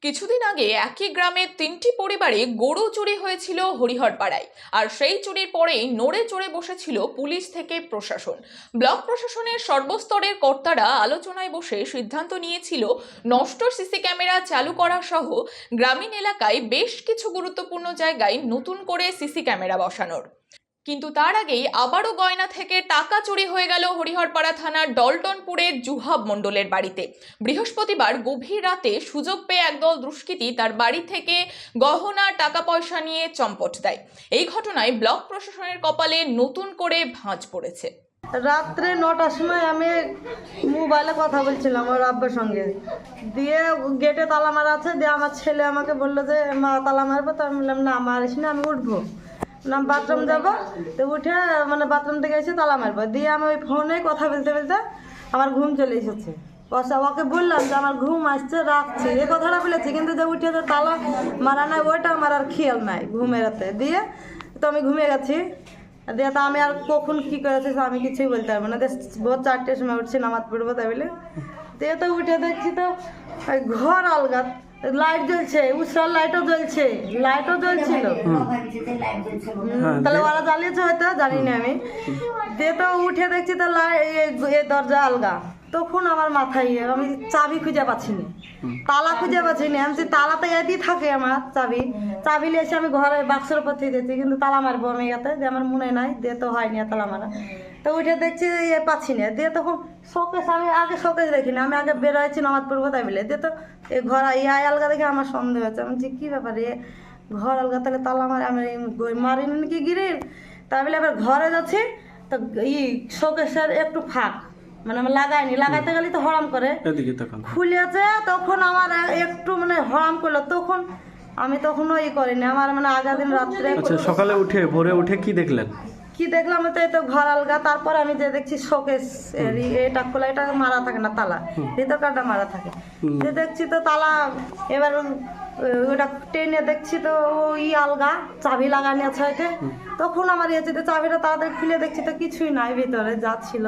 কিছুদিন আগে একই গ্রামের 3টি পরিবারে গরু চুরি হয়েছিল হরিহরপাড়ায়। আর সেই চুরির পরেই নড়ে চড়ে বসেছিল পুলিশ থেকে প্রশাসন। ব্লক প্রশাসনের সর্বস্তরের কর্তারা আলোচনায় বসে সিদ্ধান্ত নিয়েছিল নষ্ট সিসি ক্যামেরা চালু করা সহ গ্রামীণ এলাকায় বেশ কিছু গুরুত্বপূর্ণ জায়গায় নতুন করে সিসি ক্যামেরা বসানোর। কিন্তু তার আগেই আবারও গয়না থেকে টাকা চুরি হয়ে গেল হরিহরপাড়া থানার ডলটনপুরের জুহাব মণ্ডলের বাড়িতে। বৃহস্পতিবার গভীর রাতে সুযোগ পেয়ে একদল দুষ্কৃতী তার বাড়ি থেকে গহনা টাকা পয়সা নিয়ে চম্পট দেয়। এই ঘটনায় ব্লক প্রশাসনের কপালে নতুন করে ভাঁজ পড়েছে। রাত্রে 9টার সময় আমি মোবাইলে কথা বলছিলাম ওর আব্বার সঙ্গে, দিয়ে গেটে তালা মারা আছে। দিয়ে আমার ছেলে আমাকে বললো যে মা তালা মারবো, তো আমি বললাম না মারিস না, আমি উঠবো না, বাথরুম যাবো। তো উঠে বাথরুম থেকে এসে তালা মারবো। দিয়ে আমি ওই ফোনে কথা বলতে বলতে আমার ঘুম চলে এসেছে। ওকে বললাম যে আমার ঘুম আসছে, রাখছি, এই কথাটা বলেছি, কিন্তু যে উঠে যে তালা মারা নাই ওইটা আমার আর খেয়াল নাই ঘুমের রাতে। দিয়ে তো আমি ঘুমিয়ে গেছি। দিয়ে তো আমি আর কখন কী করেছি আমি কিছুই বলতে পারবো না। ভোর 4টের সময় উঠছি নামাজ পড়বো তাই বলে। দিয়ে তো উঠে দেখছি তো ঘর আলগা, লাইট জ্বলছে, উৎসার লাইটও জ্বলছে, লাইটও জ্বলছিল। তাহলে ওরা জ্বালিয়েছে হয়তো, জানি না আমি। দিয়ে তো উঠে দেখছি তো দরজা আলগা। তখন আমার মাথায় আমি চাবি খুঁজে পাচ্ছিনি, তালা খুঁজে পাচ্ছিনি। আমি তালা তো এদিকে থাকে আমার চাবি নিয়ে এসে আমি ঘরে বাক্সের উপর থেকে দিয়েছি, কিন্তু তালা মারবো আমি এতে যে আমার মনে নাই। দিয়ে তো হয়নি তালা মারা। তো উঠে দেখছি পাচ্ছি না। দিয়ে তখন শোকেস, আমি আগে শোকেস দেখিনি, আমি আগে বেরোয়েছি নামাজ পড়বো তাই বলে। দিয়ে তো এই ঘর আলগা দেখে আমার সন্দেহ হচ্ছে। আমি যে কী ব্যাপার ঘর আলগা, তাহলে তালা মারে আমি মারিনি নাকি গিরিল তাই বলে। আবার ঘরে যাচ্ছি তো শোকেসের একটু ফাঁক আমি লাগাইনি, লাগাইতে গেলে তো হরাম করে খুলেছে। তখন আমার একটু হরাম করলো, তখন আমি তখনও করিনি। আমার আগের দিন রাত্রে সকালে উঠে ভোরে উঠে কি দেখলেন? কি দেখলাম তো এই তো ঘর আলগা। তারপর আমি যে দেখছি শোকেস এটা খোলা, এটা মারা থাকে না তালা, ভিতরকারটা মারা থাকে। যে দেখছি তো তালা, এবার ওটা টেনে দেখছি তো আলগা, চাবি লাগানি আছে। তখন আমার চাবিটা তাড়াতাড়ি খুলে দেখছি তো কিছুই নাই ভিতরে, যা ছিল।